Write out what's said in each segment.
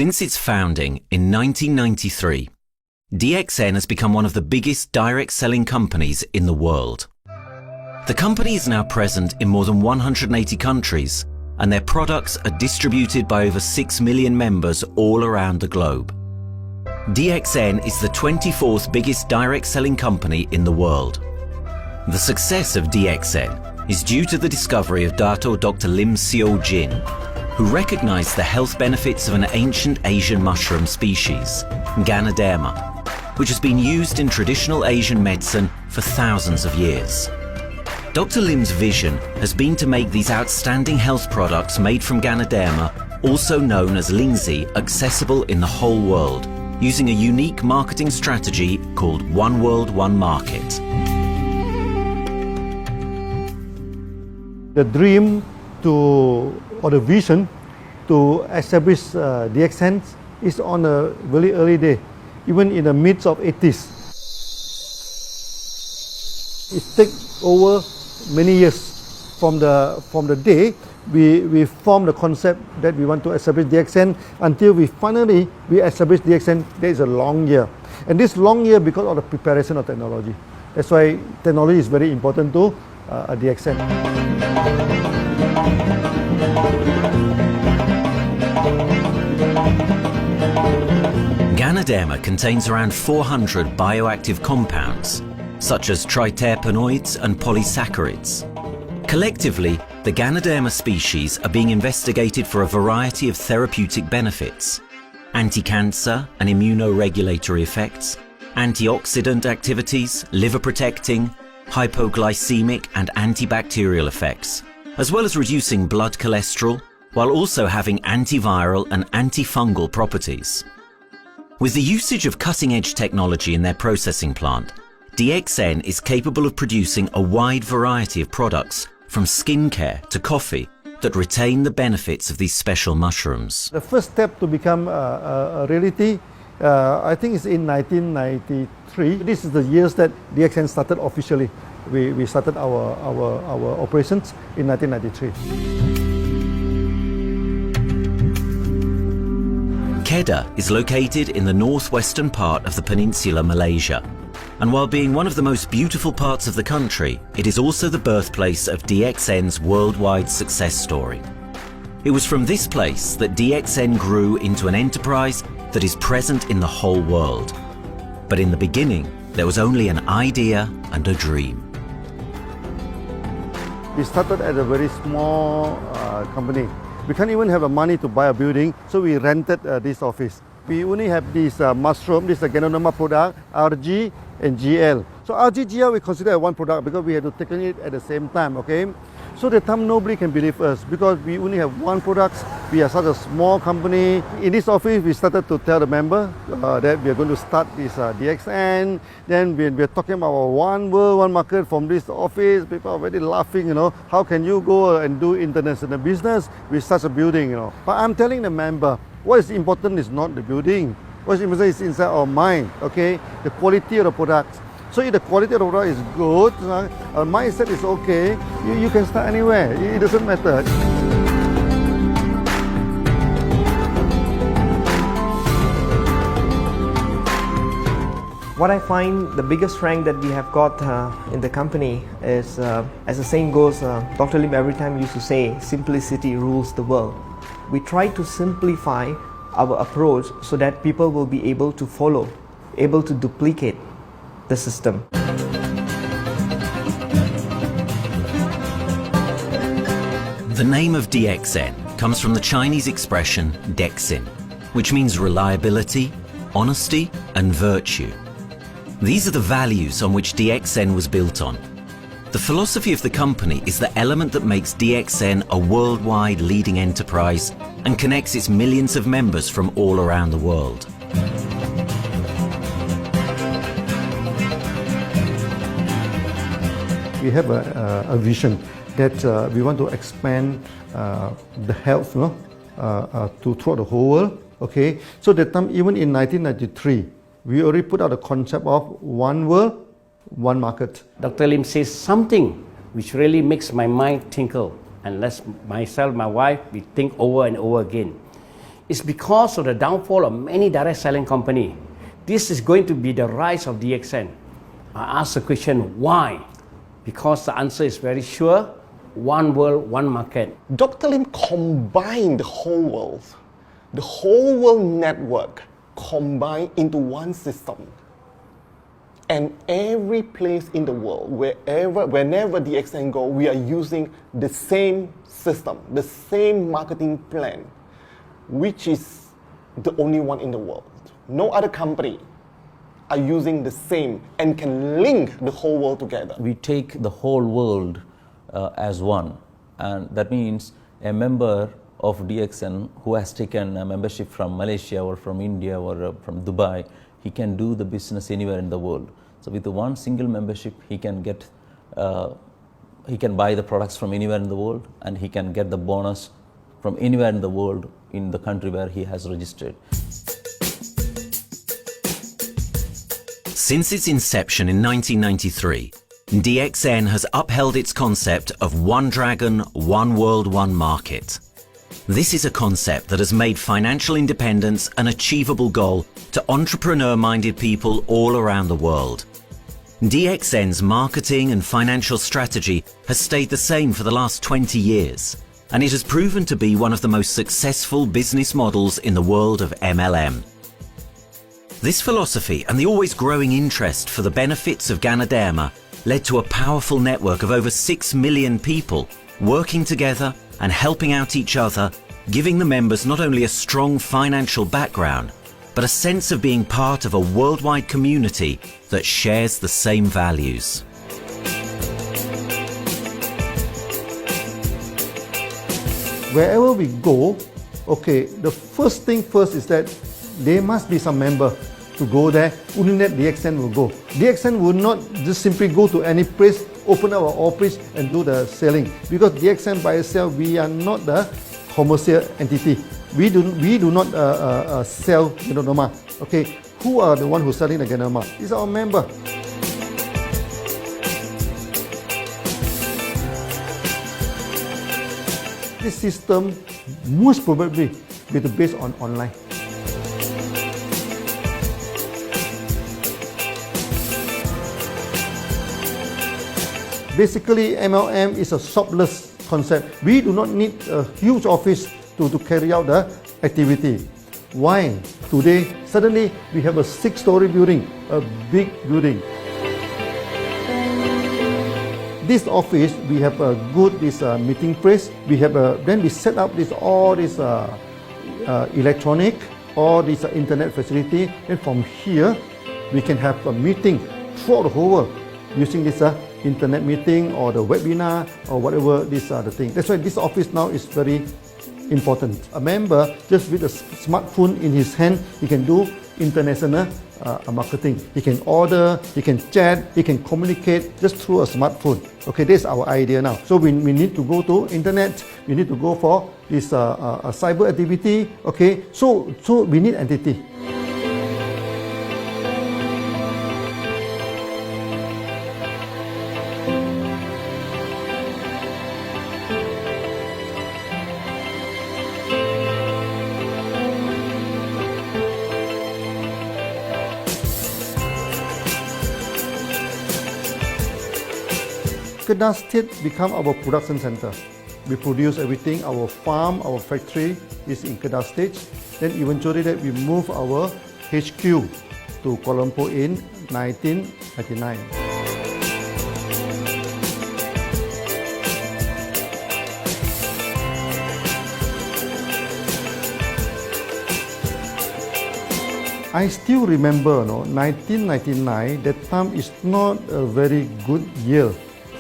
Since its founding in 1993, DXN has become one of the biggest direct selling companies in the world. The company is now present in more than 180 countries, and their products are distributed by over 6 million members all around the globe. DXN is the 24th biggest direct selling company in the world. The success of DXN is due to the discovery of Dato Dr. Lim Seo Jin, who recognized the health benefits of an ancient Asian mushroom species, Ganoderma, which has been used in traditional Asian medicine for thousands of years. Dr. Lim's vision has been to make these outstanding health products made from Ganoderma, also known as Lingzi, accessible in the whole world, using a unique marketing strategy called One World, One Market. The dream or the vision to establish DXN is on a very early day, even in the midst of 80s. It takes over many years from the day we formed the concept that we want to establish DXN until we finally establish DXN. There is a long year, and this long year because of the preparation of technology. That's why technology is very important to DXN. Ganoderma contains around 400 bioactive compounds, such as triterpenoids and polysaccharides. Collectively, the Ganoderma species are being investigated for a variety of therapeutic benefits: anti-cancer and immunoregulatory effects, antioxidant activities, liver protecting, hypoglycemic and antibacterial effects, as well as reducing blood cholesterol, while also having antiviral and antifungal properties. With the usage of cutting-edge technology in their processing plant, DXN is capable of producing a wide variety of products, from skincare to coffee, that retain the benefits of these special mushrooms. The first step to become a reality, I think, is in 1993. This is the years that DXN started officially. We started our operations in 1993. Kedah is located in the northwestern part of the peninsula Malaysia, and while being one of the most beautiful parts of the country, it is also the birthplace of DXN's worldwide success story. It was from this place that DXN grew into an enterprise that is present in the whole world. But in the beginning, there was only an idea and a dream. We started at a very small company. We can't even have the money to buy a building, so we rented this office. We only have this mushroom, this Ganoderma product, RG and GL. So RG, GL we consider one product because we have to take it at the same time, okay? So the time nobody can believe us because we only have one product. We are such a small company. In this office, we started to tell the member that we are going to start this DXN. Then we're talking about one world, one market from this office. People are very laughing, you know. How can you go and do international business with such a building, you know? But I'm telling the member, what is important is not the building. What is important is inside our mind, okay? The quality of the product. So if the quality of the product is good, our mindset is okay, you can start anywhere. It doesn't matter. What I find the biggest strength that we have got in the company is, as the saying goes, Dr. Lim every time used to say, simplicity rules the world. We try to simplify our approach so that people will be able to follow, able to duplicate the system. The name of DXN comes from the Chinese expression Dexin, which means reliability, honesty, and virtue. These are the values on which DXN was built on. The philosophy of the company is the element that makes DXN a worldwide leading enterprise and connects its millions of members from all around the world. We have a vision that we want to expand the health to throughout the whole world. Okay, so that time, even in 1993, we already put out the concept of one world, one market. Dr. Lim says something which really makes my mind tinkle, and lets myself, my wife, we think over and over again. It's because of the downfall of many direct selling companies. This is going to be the rise of DXN. I ask the question, why? Because the answer is very sure, one world, one market. Dr. Lim combined the whole world network combined into one system. And every place in the world, whenever DXN go, we are using the same system, the same marketing plan, which is the only one in the world. No other company are using the same and can link the whole world together. We take the whole world as one, and that means a member of DXN who has taken a membership from Malaysia or from India or from Dubai, he can do the business anywhere in the world. So with the one single membership, he can get, he can buy the products from anywhere in the world, and he can get the bonus from anywhere in the world in the country where he has registered. Since its inception in 1993, DXN has upheld its concept of one dragon, one world, one market. This is a concept that has made financial independence an achievable goal to entrepreneur-minded people all around the world. DXN's marketing and financial strategy has stayed the same for the last 20 years, and it has proven to be one of the most successful business models in the world of MLM. This philosophy and the always growing interest for the benefits of Ganoderma led to a powerful network of over 6 million people working together and helping out each other, giving the members not only a strong financial background, but a sense of being part of a worldwide community that shares the same values. Wherever we go, okay, the first thing first is that there must be some member to go there. Only that DXN will go. DXN will not just simply go to any place, open our office and do the selling. Because DXN by itself, we are not the commercial entity. We do not sell Ganoderma. Okay, who are the one who's selling the Ganoderma? It's our member. This system most probably will be based on online. Basically, MLM is a shopless concept. We do not need a huge office to carry out the activity. Why? Today, suddenly we have a 6-story building, a big building. This office, we have a good meeting place. We have then we set up all this electronic, all this internet facility. And from here, we can have a meeting throughout the whole world using this internet meeting or the webinar or whatever this the thing. That's why this office now is very important. A member, just with a smartphone in his hand, he can do international marketing. He can order, he can chat, he can communicate just through a smartphone. Okay, that's our idea now. So we need to go to internet, we need to go for this cyber activity. Okay, so we need entity. Kedah State become our production center. We produce everything. Our farm, our factory is in Kedah State. Then eventually that we move our HQ to Kuala Lumpur in 1999. I still remember, 1999, that time is not a very good year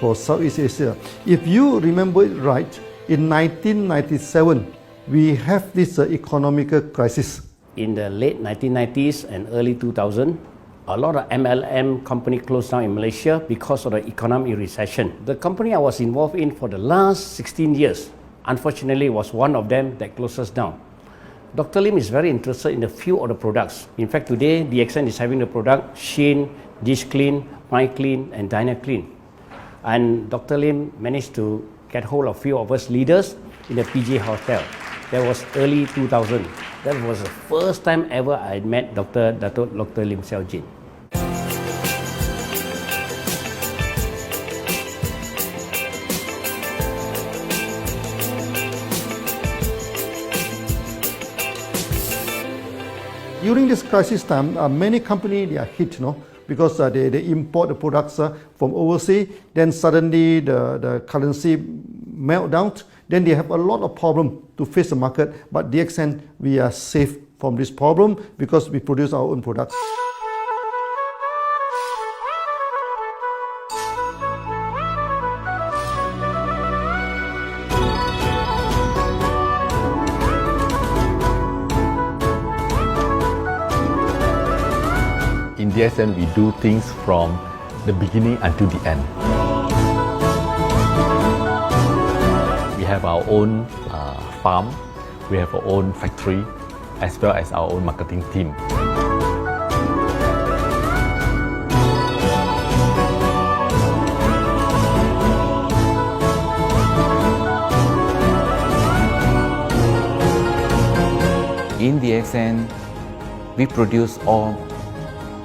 for Southeast Asia. If you remember it right, in 1997, we have this economic crisis. In the late 1990s and early 2000, a lot of MLM company closed down in Malaysia because of the economic recession. The company I was involved in for the last 16 years, unfortunately, was one of them that closes down. Dr. Lim is very interested in a few of the products. In fact, today, DXN is having the product Sheen, Dish Clean, My Clean, and Dyna Clean. And Dr. Lim managed to get hold of a few of us leaders in the PJ Hotel. That was early 2000. That was the first time ever I met Dr. Lim Xiao Jin. During this crisis time, many companies they are hit, because they import the products from overseas. Then suddenly the currency melt down. Then they have a lot of problem to face the market. But DXN, we are safe from this problem because we produce our own products. In DXN, we do things from the beginning until the end. We have our own farm, we have our own factory, as well as our own marketing team. In DXN, we produce all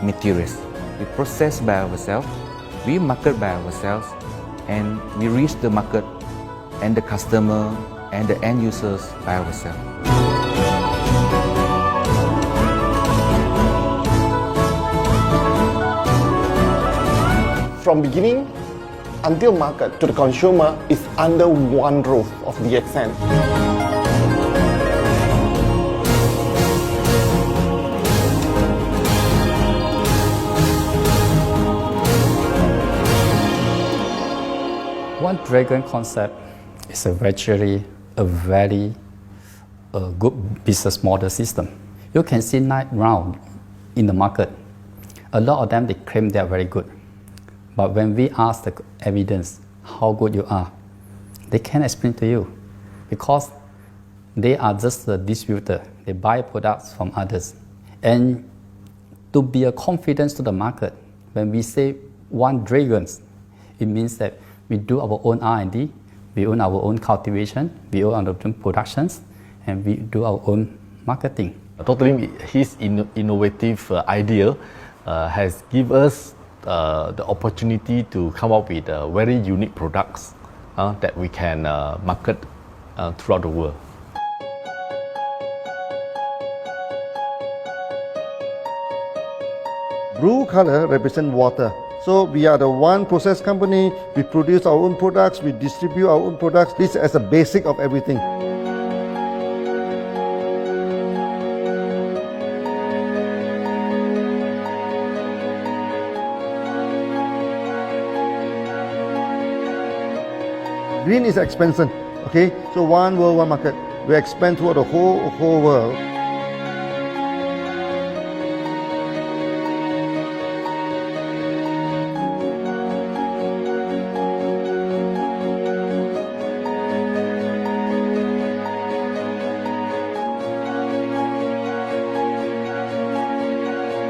materials. We process by ourselves, we market by ourselves, and we reach the market and the customer and the end users by ourselves. From beginning until market to the consumer is under one roof of DXN. One Dragon concept is actually a very good business model system. You can see right now in the market, a lot of them they claim they are very good. But when we ask the evidence how good you are, they can't explain to you because they are just a distributor. They buy products from others. And to be a confidence to the market, when we say One Dragons, it means that we do our own R&D, we own our own cultivation, we own our own productions, and we do our own marketing. Totally, his innovative idea has given us the opportunity to come up with very unique products that we can market throughout the world. Blue color represents water. So we are the one process company, we produce our own products, we distribute our own products. This is a basic of everything. Green is expansion, okay? So one world, one market. We expand toward the whole world.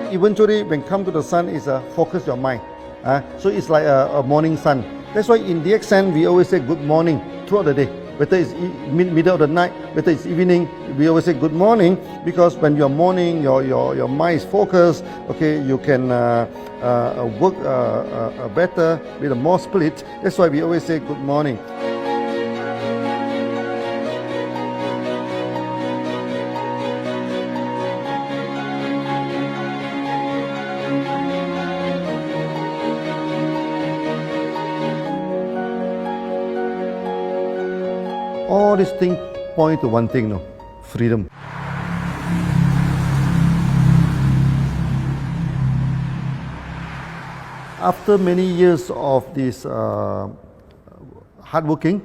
Eventually, when come to the sun, is focus your mind. So it's like a morning sun. That's why in DXN, we always say good morning throughout the day. Whether it's middle of the night, whether it's evening, we always say good morning because when you're morning, your mind is focused. Okay, you can work better with a more split. That's why we always say good morning. All these things point to one thing, freedom. After many years of this hard working,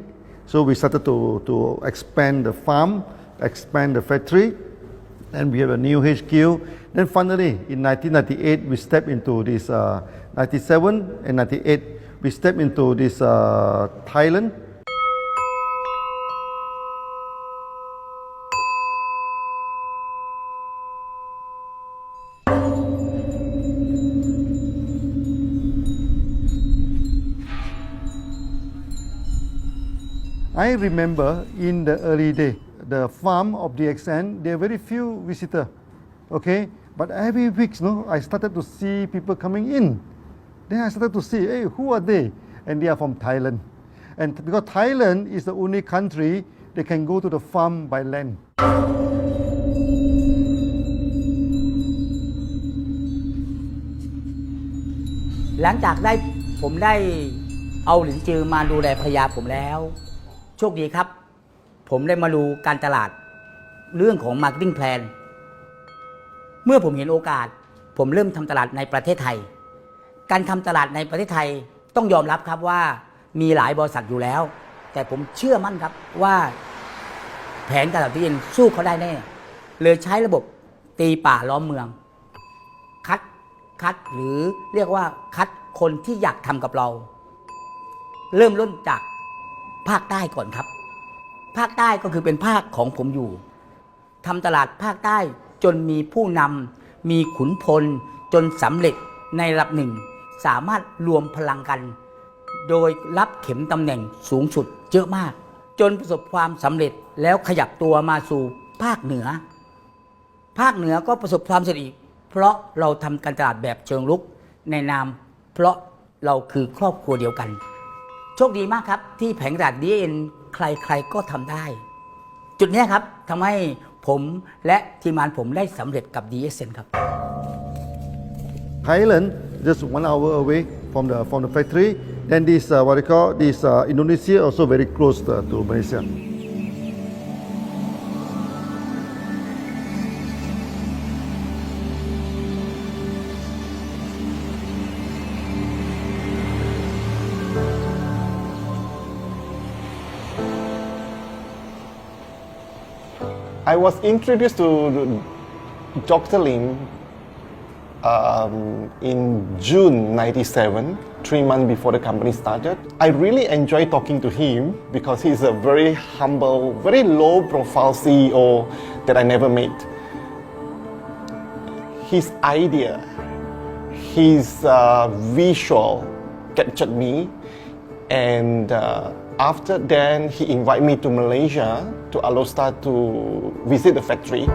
so we started to expand the farm, expand the factory, and we have a new HQ. Then finally, in 1998, we stepped into this, 97 and 98, we stepped into this Thailand. I remember in the early day, the farm of DXN, there are very few visitors, okay? But every week, I started to see people coming in. Then I started to see, hey, who are they? And they are from Thailand. And because Thailand is the only country they can go to the farm by land. หลังจากผมได้เอาหลินจือมาดูแลภรรยาผมแล้วโชคดีครับผมได้มาดูการตลาดเรื่องของ Marketing Plan เมื่อผมเห็นโอกาสผมเริ่มทำตลาดในประเทศไทยการทำตลาดในประเทศไทยต้องยอมรับครับว่ามีหลายบริษัทอยู่แล้วแต่ผมเชื่อมั่นครับว่าแผนการตลาดที่เอ็นสู้เขาได้แน่เลยใช้ระบบตีป่าล้อมเมืองคัดหรือเรียกว่าคัดคนที่อยากทำกับเราเริ่มต้นจากภาคใต้ก่อนครับภาคใต้ก็คือเป็นภาคของผมอยู่ทำตลาดภาคใต้จนมีผู้นำมีขุนพลจนสำเร็จในระดับหนึ่งสามารถรวมพลังกันโดยรับเข็มตำแหน่งสูงสุดเยอะมากจนประสบความสำเร็จแล้วขยับตัวมาสู่ภาคเหนือก็ประสบความสำเร็จอีกเพราะเราทำการตลาดแบบเชิงรุกในนามเพราะเราคือครอบครัวเดียวกันโชคดีมากครับที่แผงตลาด DXN ใครก็ทำได้จุดนี้ครับทำให้ผมและทีมงานผมได้สำเร็จกับ DXN ครับ Thailand just 1 hour away from the factory. Then this what they call this Indonesia also very close to Malaysia. I was introduced to Dr. Lim in June '97, 3 months before the company started. I really enjoy talking to him because he's a very humble, very low-profile CEO that I never met. His idea, his visual captured me, and after then he invited me to Malaysia to Alostar to visit the factory.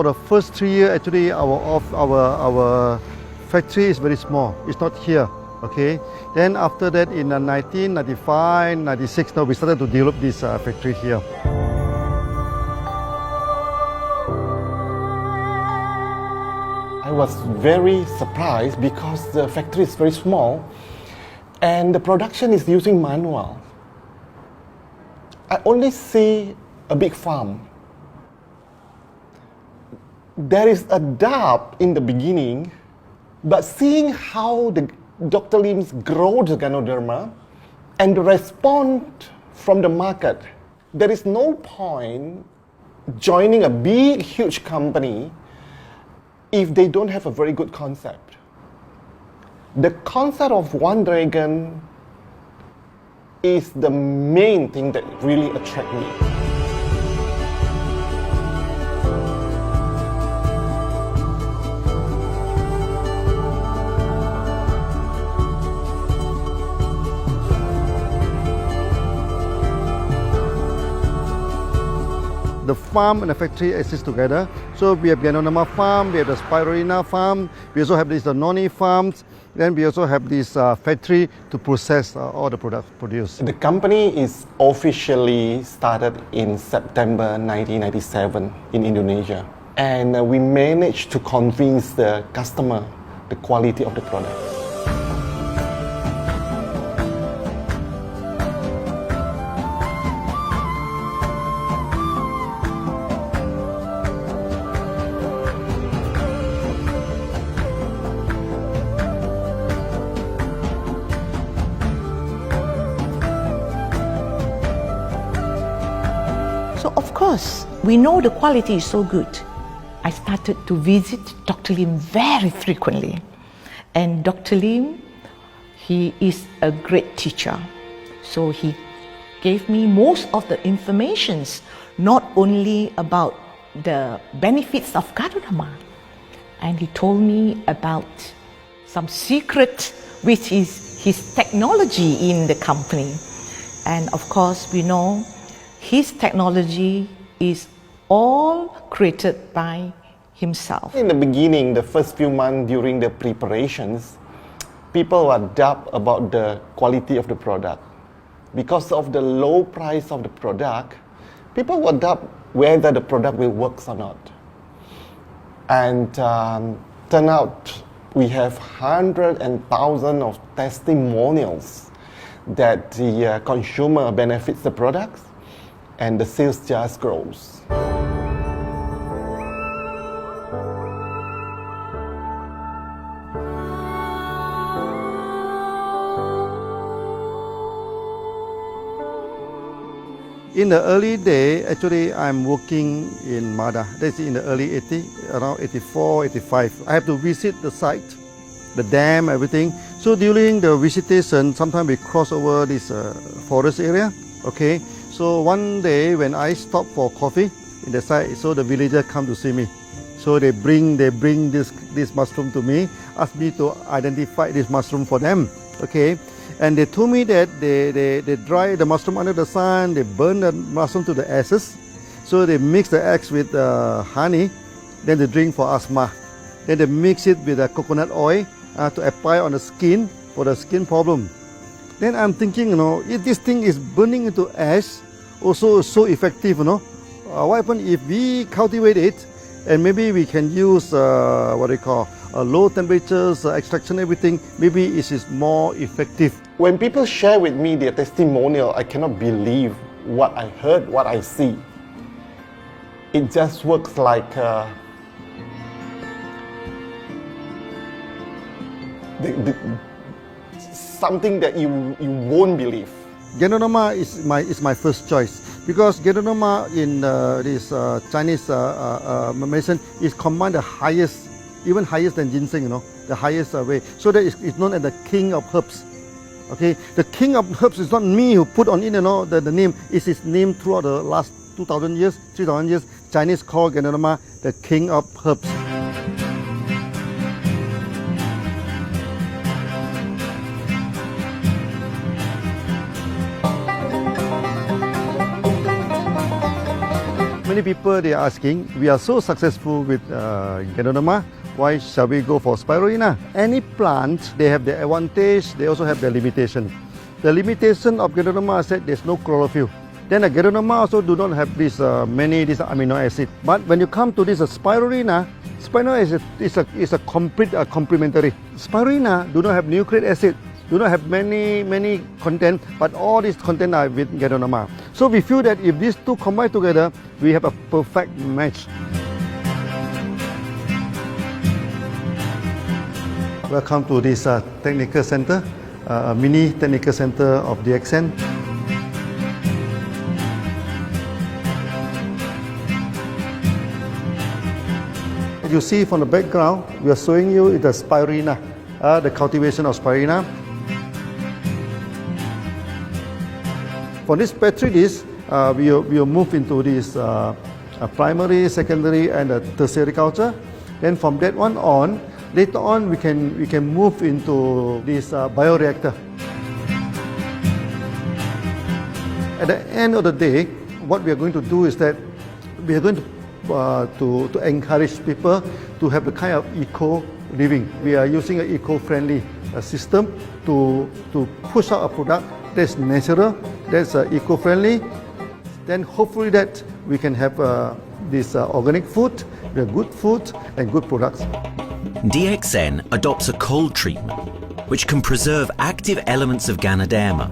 For the first 3 years, actually, our factory is very small. It's not here, okay. Then after that, in 1995, 96, now we started to develop this factory here. I was very surprised because the factory is very small and the production is using manual. I only see a big farm. There is a doubt in the beginning, but seeing how Dr. Lim's grow the Ganoderma and the response from the market, there is no point joining a big, huge company if they don't have a very good concept. The concept of One Dragon is the main thing that really attracts me. The farm and the factory exist together. So we have Ganoderma farm, we have the Spirulina farm, we also have this noni farms, then we also have this factory to process all the products produced. The company is officially started in September 1997 in Indonesia. And we managed to convince the customer the quality of the product. because we know the quality is so good, I started to visit Dr. Lim very frequently. And Dr. Lim, he is a great teacher. So he gave me most of the informations, not only about the benefits of Gadodama, and he told me about some secret, which is his technology in the company. And of course, we know his technology is all created by himself. In the beginning, the first few months during the preparations, people were doubt about the quality of the product. Because of the low price of the product, people were doubt whether the product will work or not. And turn out we have hundreds and thousands of testimonials that the consumer benefits the products and the sales just grows. In the early day, actually, I'm working in Mada. That's in the early 80s, around 84, 85. I have to visit the site, the dam, everything. So during the visitation, sometimes we cross over this forest area. Okay. So one day when I stop for coffee in the site, so the villagers come to see me. So they bring this mushroom to me, ask me to identify this mushroom for them. Okay. And they told me that they dry the mushroom under the sun, they burn the mushroom to the ashes. So they mix the eggs with honey, then they drink for asthma. Then they mix it with coconut oil to apply on the skin for the skin problem. Then I'm thinking, if this thing is burning into ash, also so effective, what happens if we cultivate it and maybe we can use low temperatures, extraction, everything, maybe it is more effective. When people share with me their testimonial, I cannot believe what I heard, what I see. It just works like something that you won't believe. Gadodama is my first choice because Gadodama in this Chinese medicine is combined the highest, even higher than ginseng, the highest way. So that it's known as the king of herbs. Okay, the king of herbs is not me who put on it, the name. It's his name throughout the last 2,000 years, 3,000 years. Chinese call Gadodama the king of herbs. Many people they are asking, we are so successful with Gadodama, why shall we go for spirulina? Any plant, they have their advantage, they also have their limitation. The limitation of Gadodama is that there's no chlorophyll. Then the Gadodama also do not have this many amino acid. But when you come to this spirulina, spirulina is a complete complementary. Spirulina do not have nucleic acid, do not have many content, but all these content are with Gadodama. So we feel that if these two combine together, we have a perfect match. Welcome to this technical center, a mini technical center of DXN. You see from the background, we are showing you the spirulina, the cultivation of spirulina. For this petri dish, we will move into this primary, secondary, and tertiary culture. Then from that one on, later on we can move into this bioreactor. At the end of the day, what we are going to do is that we are going to encourage people to have the kind of eco living. We are using an eco-friendly system to push out a product that's natural, that's eco-friendly. Then hopefully that we can have this organic food, good food and good products. DXN adopts a cold treatment which can preserve active elements of Ganoderma.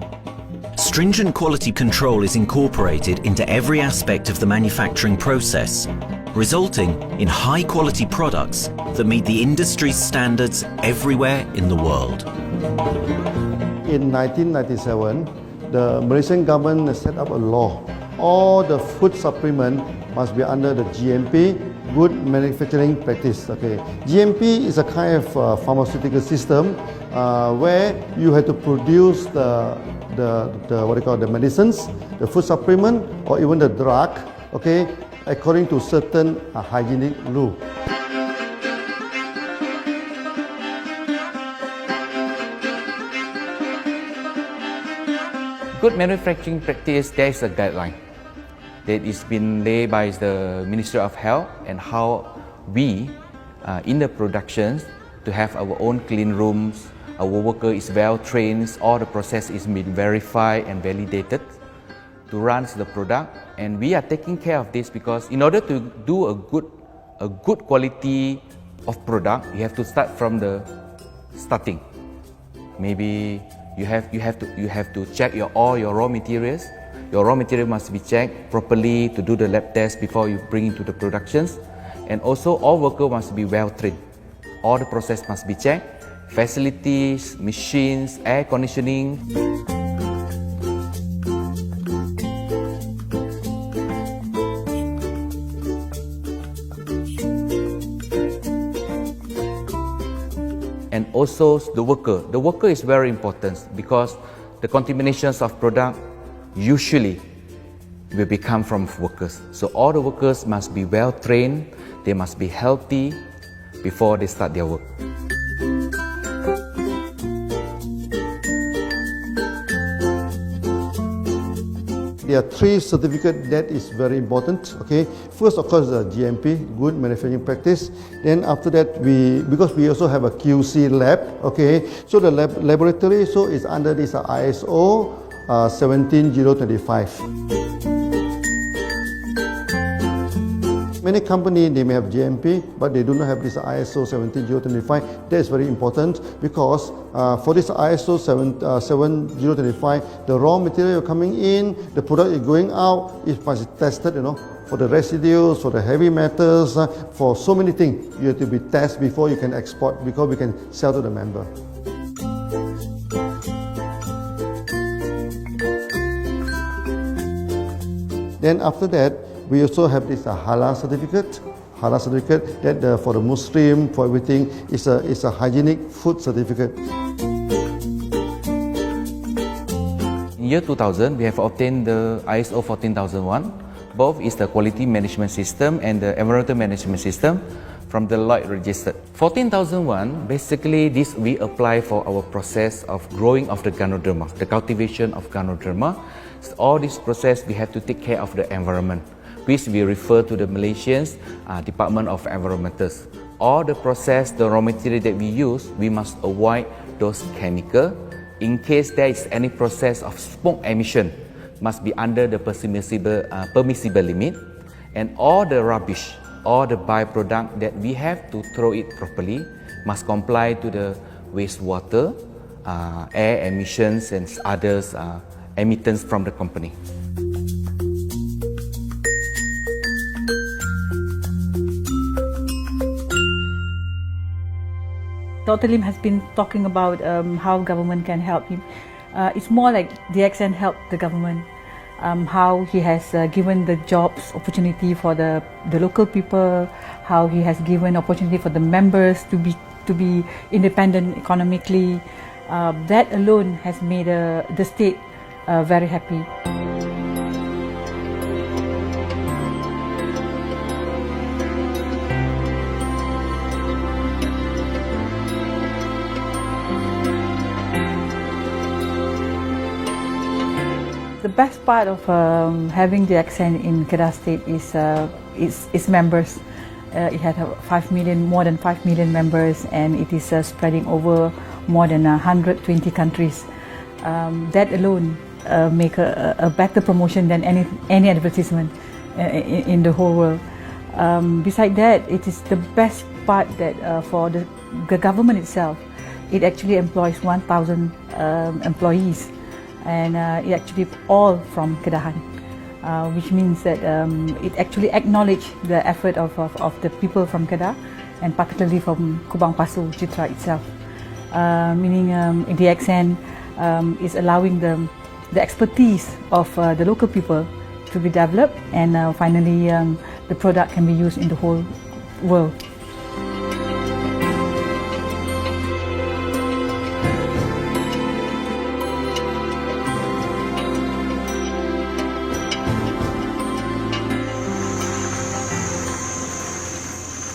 Stringent quality control is incorporated into every aspect of the manufacturing process, resulting in high-quality products that meet the industry's standards everywhere in the world. In 1997, the Malaysian government set up a law all the food supplement must be under the GMP, good manufacturing practice. Okay, GMP is a kind of pharmaceutical system where you have to produce the what you call the medicines, the food supplement, or even the drug. Okay, according to certain hygienic rule. Good manufacturing practice, there is a guideline that is been laid by the Ministry of Health and how we in the productions to have our own clean rooms, our worker is well trained, all the process is been verified and validated to run the product, and we are taking care of this because in order to do a good quality of product, you have to start from the starting. Maybe you have to check all your raw materials. Your raw material must be checked properly to do the lab test before you bring into the productions. And also all workers must be well trained. All the process must be checked. Facilities, machines, air conditioning. And also the worker. The worker is very important because the contaminations of product usually will become from workers. So all the workers must be well trained, they must be healthy before they start their work. There are three certificates that is very important. Okay, first of course the GMP, good manufacturing practice. Then after that because we also have a QC lab. Okay, so the laboratory is under this ISO 17025. Many companies, they may have GMP, but they do not have this ISO 17025. That is very important because for this ISO 7025, the raw material coming in, the product is going out, it must be tested, for the residues, for the heavy metals, for so many things. You have to be tested before you can export, because we can sell to the member. Then after that, we also have this halal certificate. Halal certificate that for the Muslim, for everything, is a hygienic food certificate. In year 2000, we have obtained the ISO 14001. Both is the quality management system and the environmental management system from the Lloyd registered. 14001, basically this we apply for our process of growing of the Ganoderma, the cultivation of Ganoderma. So all this process we have to take care of the environment, which we refer to the Malaysian Department of Environmentals. All the process, the raw material that we use, we must avoid those chemicals. In case there is any process of smoke emission, must be under the permissible limit. And all the rubbish, all the byproduct that we have to throw it properly, must comply to the wastewater, air emissions and others emittance from the company. Dr. Lim has been talking about how government can help him. It's more like DXN helped the government, how he has given the jobs opportunity for the local people, how he has given opportunity for the members to be independent economically. That alone has made the state very happy. The best part of having DXN in Kedah State is its members. It had more than 5 million members, and it is spreading over more than 120 countries. That alone make a better promotion than any advertisement in the whole world. Besides that, it is the best part that for the government itself, it actually employs 1,000 employees, and it actually all from Kedahan, which means that it actually acknowledges the effort of the people from Kedah, and particularly from Kubang Pasu Citra itself. Meaning DXN is allowing the expertise of the local people to be developed, and finally the product can be used in the whole world.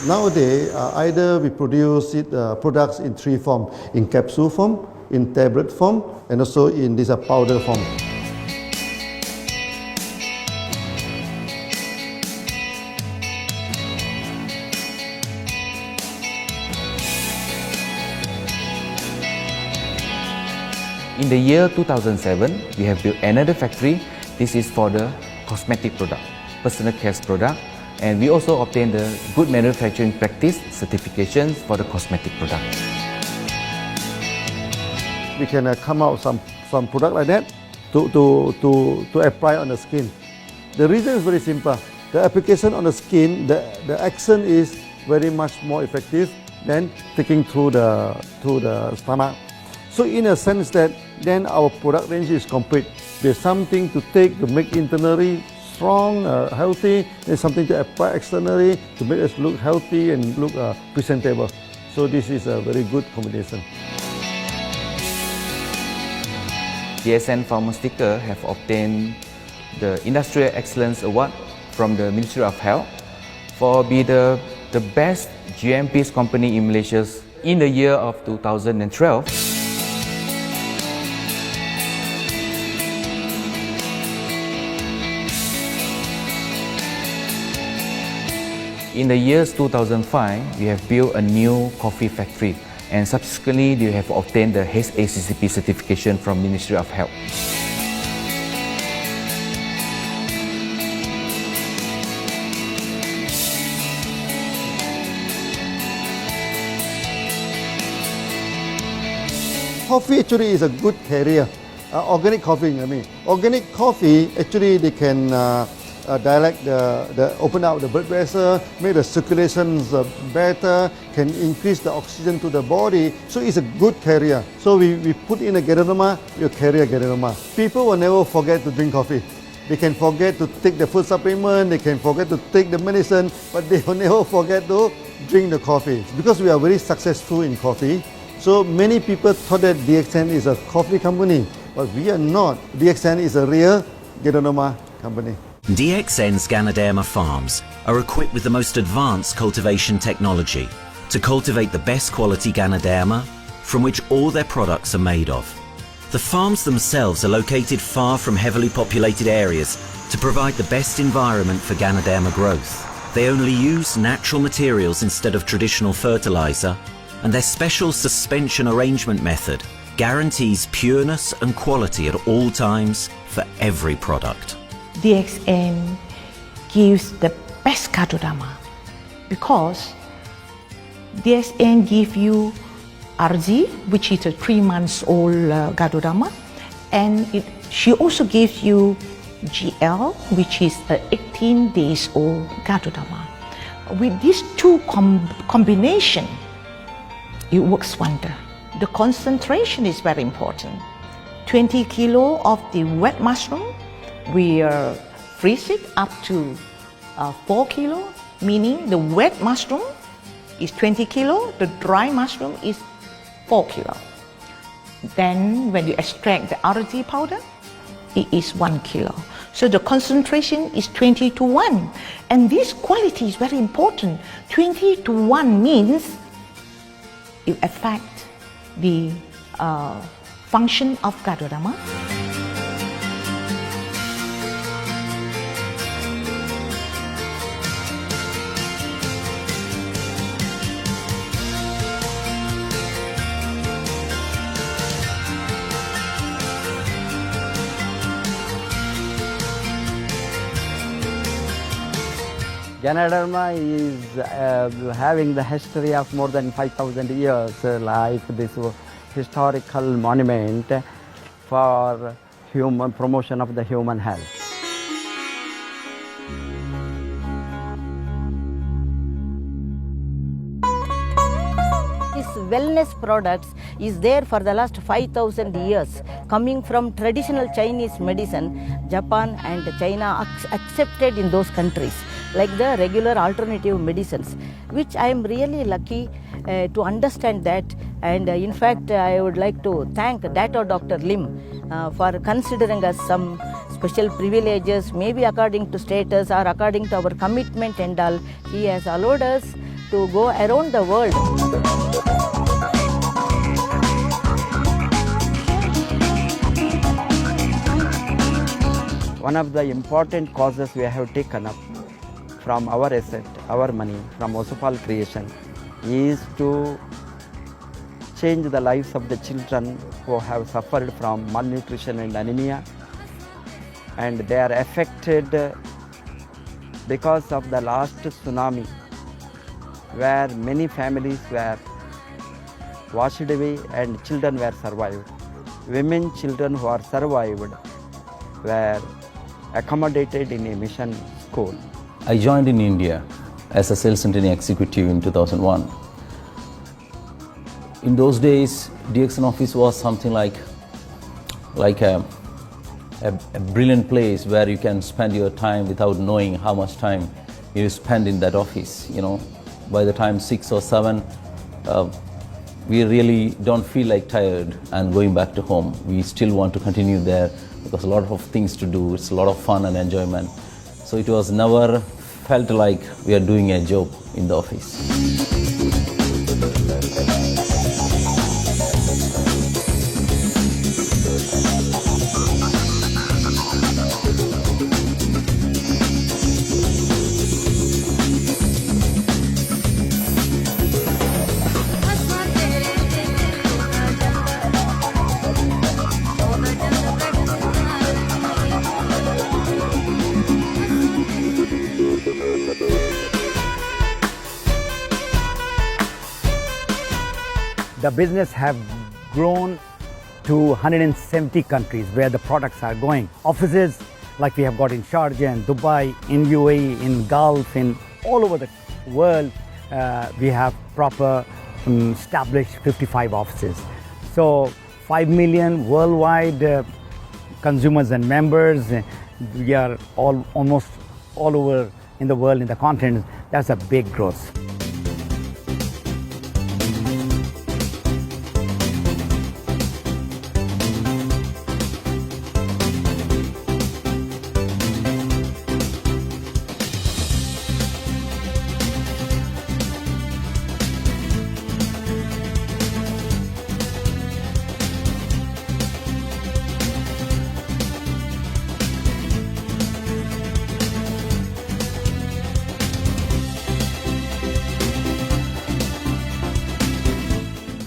Nowadays, either we produce products in three forms: in capsule form, in tablet form, and also in this powder form. In the year 2007, we have built another factory. This is for the cosmetic product, personal care product, and we also obtained the Good Manufacturing Practice certifications for the cosmetic product. We can come out some product like that to apply on the skin. The reason is very simple. The application on the skin, the action is very much more effective than taking through the stomach. So in a sense that then our product range is complete. There's something to take to make internally strong, healthy. There's something to apply externally to make us look healthy and look presentable. So this is a very good combination. DXN Pharmaceutical have obtained the Industrial Excellence Award from the Ministry of Health for being the best GMP company in Malaysia in the year of 2012. In the years 2005, we have built a new coffee factory, and subsequently we have obtained the HACCP certification from Ministry of Health. Coffee actually is a good carrier. Organic coffee, Organic coffee, actually they can dilate open up the blood vessel, make the circulations better, can increase the oxygen to the body. So it's a good carrier. So we put in a Ganoderma, you carry a Ganoderma. People will never forget to drink coffee. They can forget to take the food supplement, they can forget to take the medicine, but they will never forget to drink the coffee. Because we are very successful in coffee, so many people thought that DXN is a coffee company, but we are not. DXN is a real Ganoderma company. DXN's Ganoderma farms are equipped with the most advanced cultivation technology to cultivate the best quality Ganoderma from which all their products are made of. The farms themselves are located far from heavily populated areas to provide the best environment for Ganoderma growth. They only use natural materials instead of traditional fertilizer, and their special suspension arrangement method guarantees pureness and quality at all times for every product. DXN gives the best Ganoderma because DXN gives you RZ, which is a 3 months old Ganoderma, and she also gives you GL, which is a 18 days old Ganoderma. With these two combination, it works wonder. The concentration is very important. 20 kilo of the wet mushroom, we freeze it up to 4 kilo, meaning the wet mushroom is 20 kilo, the dry mushroom is 4 kilo. Then when you extract the RD powder, it is 1 kilo. So the concentration is 20 to 1. And this quality is very important. 20 to 1 means it affects the function of Ganoderma. Ganoderma is having the history of more than 5,000 years, like this historical monument for human promotion of the human health. This wellness products is there for the last 5,000 years, coming from traditional Chinese medicine. Japan and China accepted in those countries, like the regular alternative medicines, which I am really lucky to understand that. And in fact, I would like to thank Dr. Lim for considering us some special privileges, maybe according to status or according to our commitment and all. He has allowed us to go around the world. One of the important causes we have taken up from our asset, our money, from Osopal creation, is to change the lives of the children who have suffered from malnutrition and anemia, and they are affected because of the last tsunami, where many families were washed away and children were survived. Women, children who are survived were accommodated in a mission school. I joined in India as a sales and training executive in 2001. In those days, DXN office was something like a brilliant place where you can spend your time without knowing how much time you spend in that office. You know, by the time 6 or 7, we really don't feel like tired and going back to home. We still want to continue there because a lot of things to do. It's a lot of fun and enjoyment. So it was never felt like we are doing a job in the office. The business have grown to 170 countries where the products are going. Offices like we have got in Sharjah and Dubai, in UAE, in Gulf, in all over the world, we have proper established 55 offices. So 5 million worldwide consumers and members. We are almost all over in the world, in the continent. That's a big growth.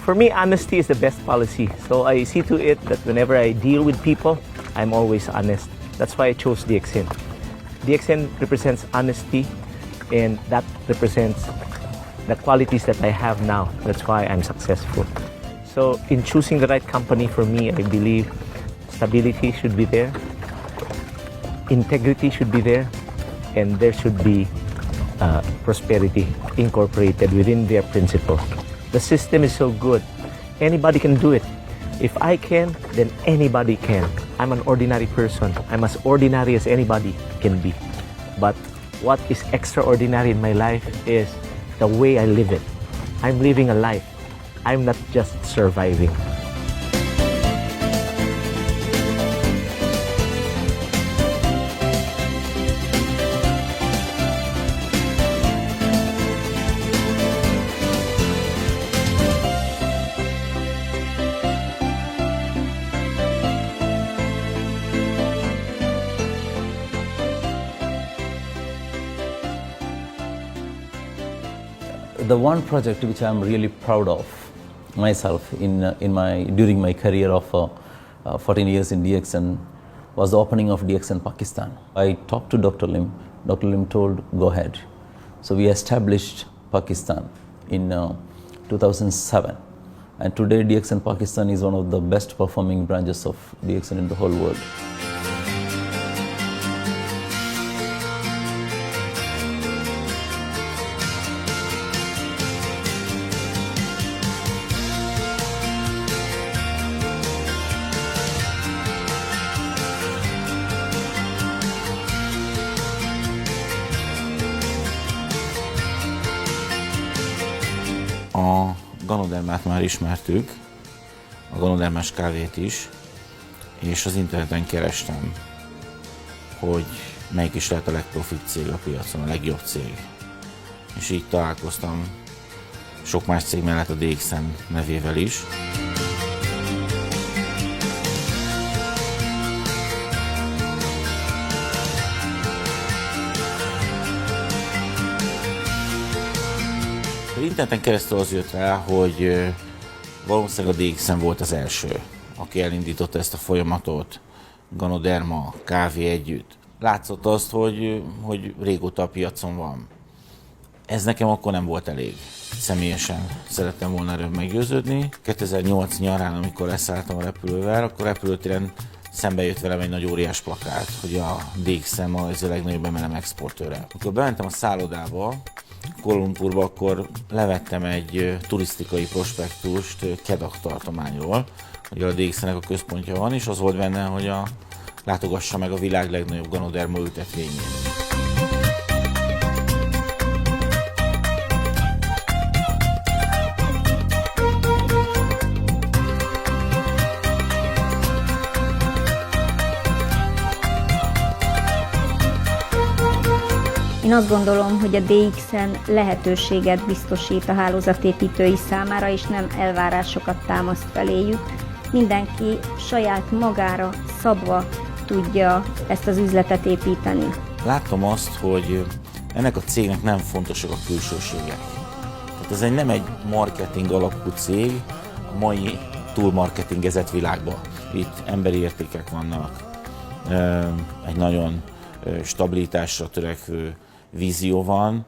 For me, honesty is the best policy. So I see to it that whenever I deal with people, I'm always honest. That's why I chose DXN. DXN represents honesty, and that represents the qualities that I have now. That's why I'm successful. So in choosing the right company for me, I believe stability should be there, integrity should be there, and there should be prosperity incorporated within their principle. The system is so good. Anybody can do it. If I can, then anybody can. I'm an ordinary person. I'm as ordinary as anybody can be. But what is extraordinary in my life is the way I live it. I'm living a life. I'm not just surviving. The one project which I'm really proud of myself during my career of 14 years in DXN was the opening of DXN Pakistan. I talked to Dr. Lim. Dr. Lim told, go ahead. So we established Pakistan in 2007. And today DXN Pakistan is one of the best performing branches of DXN in the whole world. A ganodermát már ismertük, a ganodermás kávét is, és az interneten kerestem, hogy melyik is lehet a legprofit cég a piacon, a legjobb cég. És így találkoztam sok más cég mellett a DXN nevével is. Az interneten keresztül az jött rá, hogy valószínűleg a DXN volt az első, aki elindította ezt a folyamatot, ganoderma, kávé együtt. Látszott azt, hogy régóta a piacon van. Ez nekem akkor nem volt elég. Személyesen szerettem volna erről meggyőződni. 2008 nyarán, amikor leszálltam a repülővel, akkor repülőtéren szembe jött velem egy nagy óriás plakát, hogy a DXN ma ez a legnagyobb MLM exportőre. Amikor bementem a szállodába, Kuala Lumpurba, akkor levettem egy turisztikai prospektust Kedah tartományról, hogy a DXN-nek a központja van, és az volt benne, hogy látogassa meg a világ legnagyobb ganoderma ültetvényét. Én azt gondolom, hogy a DXN lehetőséget biztosít a hálózatépítői számára, és nem elvárásokat támaszt feléjük. Mindenki saját magára szabva tudja ezt az üzletet építeni. Láttam azt, hogy ennek a cégnek nem fontosak a külsőségek. Tehát ez nem egy marketing alapú cég a mai túlmarketingezett világban. Itt emberi értékek vannak, egy nagyon stabilitásra törekvő vízió van,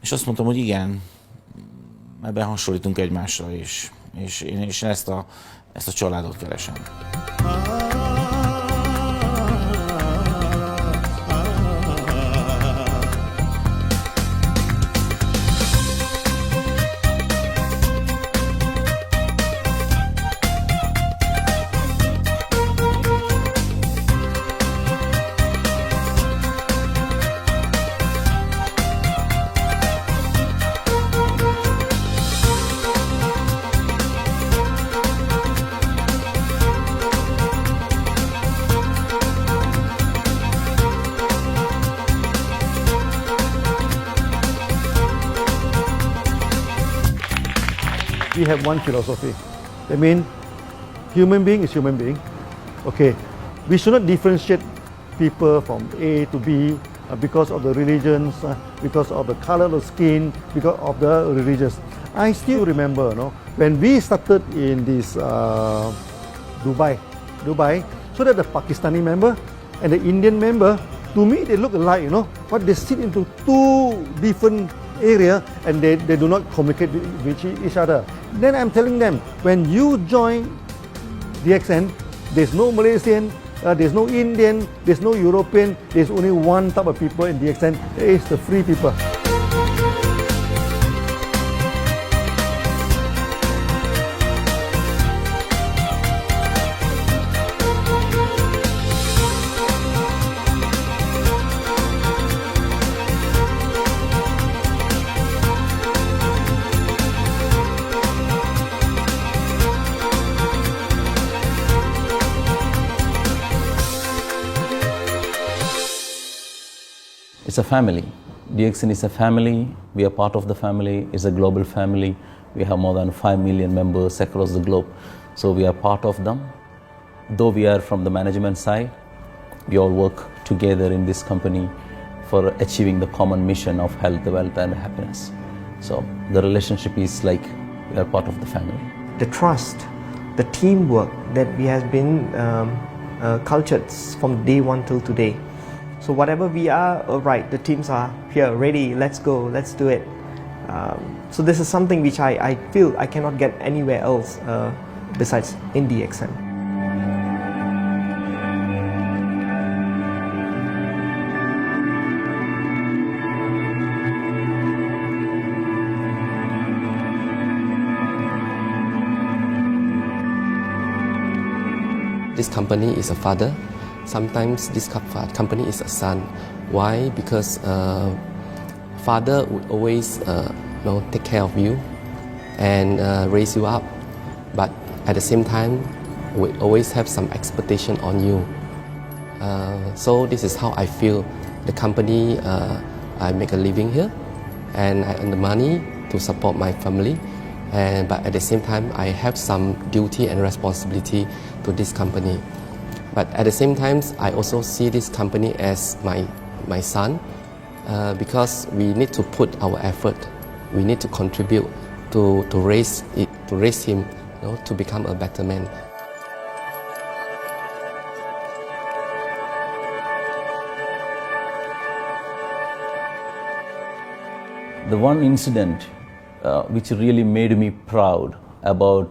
és azt mondtam, hogy igen, ebben hasonlítunk egymásra is, és én ezt a családot keresem. We have one philosophy. I mean, human being is human being. Okay, we should not differentiate people from A to B because of the religions, because of the color of the skin, because of the religions. I still remember, when we started in this Dubai, so that the Pakistani member and the Indian member, to me they look alike, but they sit into two different area and they do not communicate with each other. Then I'm telling them, when you join DXN, there's no Malaysian, there's no Indian, there's no European, there's only one type of people in DXN, it's the free people. It's a family. DXN is a family. We are part of the family. It's a global family. We have more than 5 million members across the globe. So we are part of them. Though we are from the management side, we all work together in this company for achieving the common mission of health, wealth and happiness. So the relationship is like we are part of the family. The trust, the teamwork that we have been cultured from day one till today. So whatever we are, right, the teams are here, ready, let's go, let's do it. So this is something which I feel I cannot get anywhere else besides in DXN. This company is a father. Sometimes this company is a son. Why? Because father would always take care of you, and raise you up. But at the same time, we always have some expectation on you. So this is how I feel. The company, I make a living here, and I earn the money to support my family. But at the same time, I have some duty and responsibility to this company. But at the same time, I also see this company as my son, because we need to put our effort. We need to contribute to raise him, to become a better man. The one incident which really made me proud about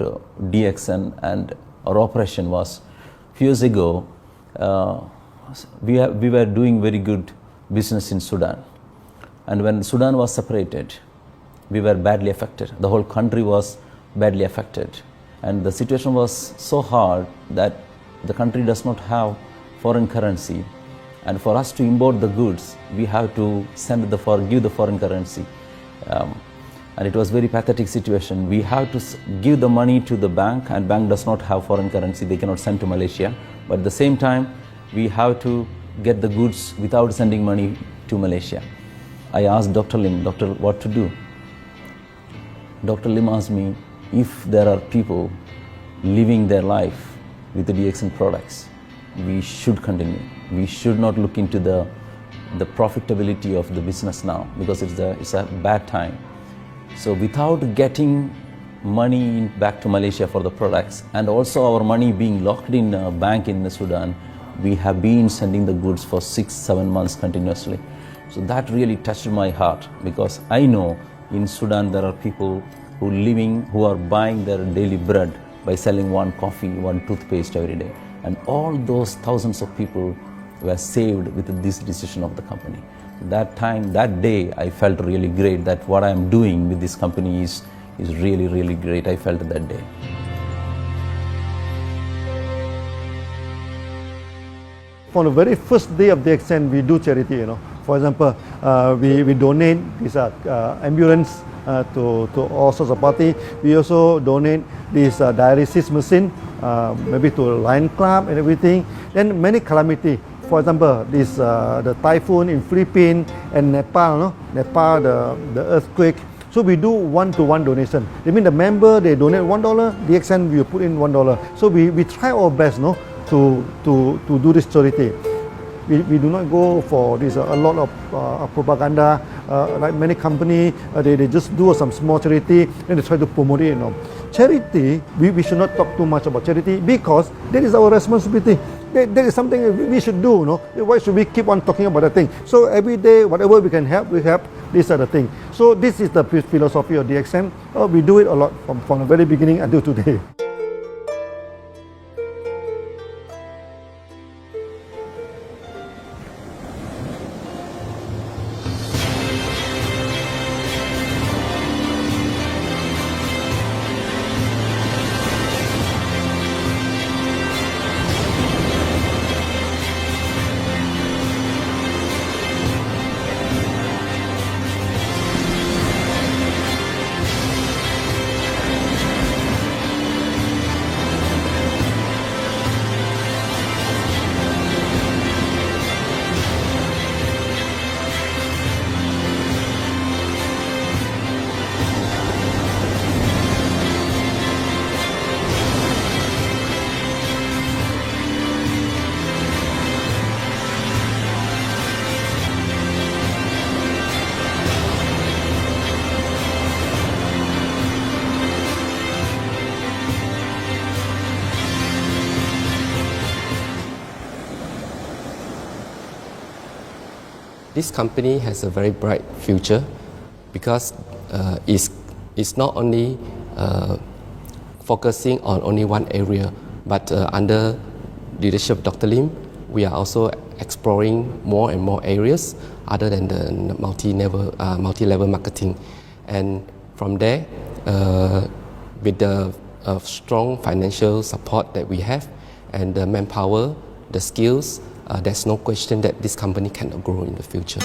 DXN and our operation was a few years ago. We were doing very good business in Sudan, and when Sudan was separated, we were badly affected. The whole country was badly affected, and the situation was so hard that the country does not have foreign currency, and for us to import the goods, we have to give the foreign currency. And it was very pathetic situation. We have to give the money to the bank, and bank does not have foreign currency. They cannot send to Malaysia. But at the same time, we have to get the goods without sending money to Malaysia. I asked Dr. Lim, doctor, what to do? Dr. Lim asked me if there are people living their life with the DXN products, we should continue. We should not look into the profitability of the business now, because it's a bad time. So without getting money back to Malaysia for the products, and also our money being locked in a bank in Sudan, we have been sending the goods for 6-7 months continuously. So that really touched my heart, because I know in Sudan there are people who are buying their daily bread by selling one coffee, one toothpaste every day. And all those thousands of people were saved with this decision of the company. That day, I felt really great that what I am doing with this company is really, really great. I felt that day. On the very first day of DXN, we do charity. For example, we donate this ambulance to all sorts of party. We also donate this dialysis machine, maybe to Lion Club and everything. Then many calamity. For example, the typhoon in Philippines and Nepal, the earthquake. So we do one-to-one donation. I mean, the member, they donate $1, DXN will put in $1. So we try our best, to do this charity. We do not go for this a lot of propaganda. Like many companies, they just do some small charity and they try to promote it. Charity, we should not talk too much about charity, because that is our responsibility. That is something we should do. Why should we keep on talking about that thing? So every day, whatever we can help, we help. These are the things. So this is the philosophy of DXN. We do it a lot from the very beginning until today. This company has a very bright future, because it's not only focusing on only one area, but under leadership of Dr. Lim, we are also exploring more and more areas other than the multi-level marketing. And from there, with the strong financial support that we have and the manpower, the skills, there's no question that this company cannot grow in the future.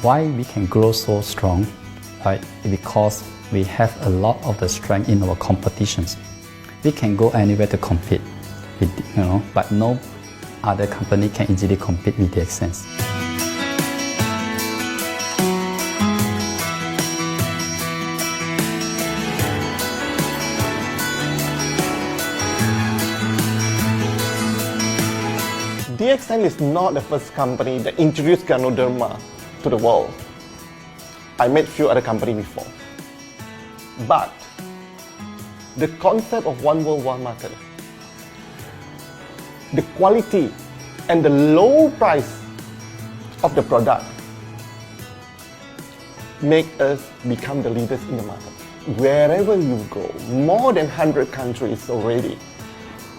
Why we can grow so strong? Right? Because we have a lot of the strength in our competitions. We can go anywhere to compete, but no other company can easily compete with DXN. DXN is not the first company that introduced Ganoderma to the world. I met few other companies before. But the concept of one world, one market, the quality and the low price of the product make us become the leaders in the market. Wherever you go, more than 100 countries already,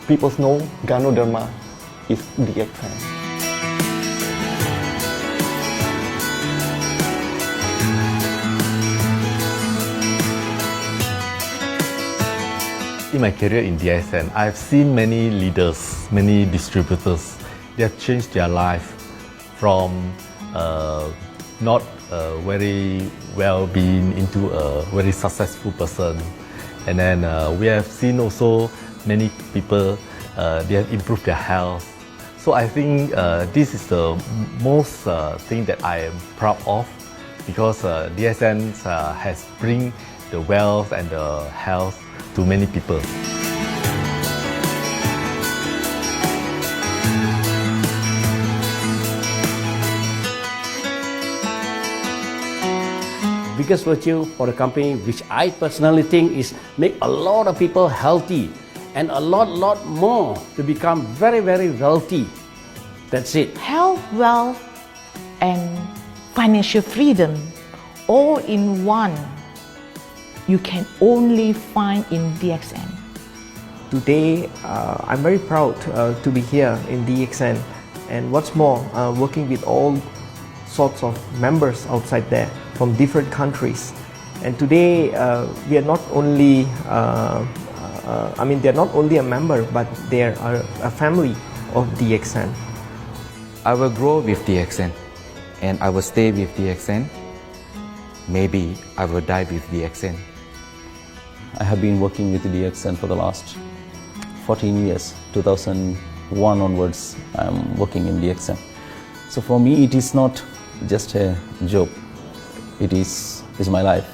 people know Ganoderma is DXN. In my career in DXN, I've seen many leaders, many distributors. They have changed their life from not very well-being into a very successful person. And then we have seen also many people, they have improved their health. So I think this is the most thing that I am proud of, because DXN has bring the wealth and the health to many people. Biggest virtue for the company, which I personally think is make a lot of people healthy and a lot more to become very wealthy. That's it. Health, wealth, and financial freedom all in one. You can only find in DXN. Today, I'm very proud to be here in DXN, and what's more, working with all sorts of members outside there from different countries. And today, we are not only, they're not only a member, but they are a family of DXN. I will grow with DXN, and I will stay with DXN. Maybe I will die with DXN. I have been working with DXN for the last 14 years. 2001 onwards, I am working in DXN. So for me, it is not just a job. It is my life.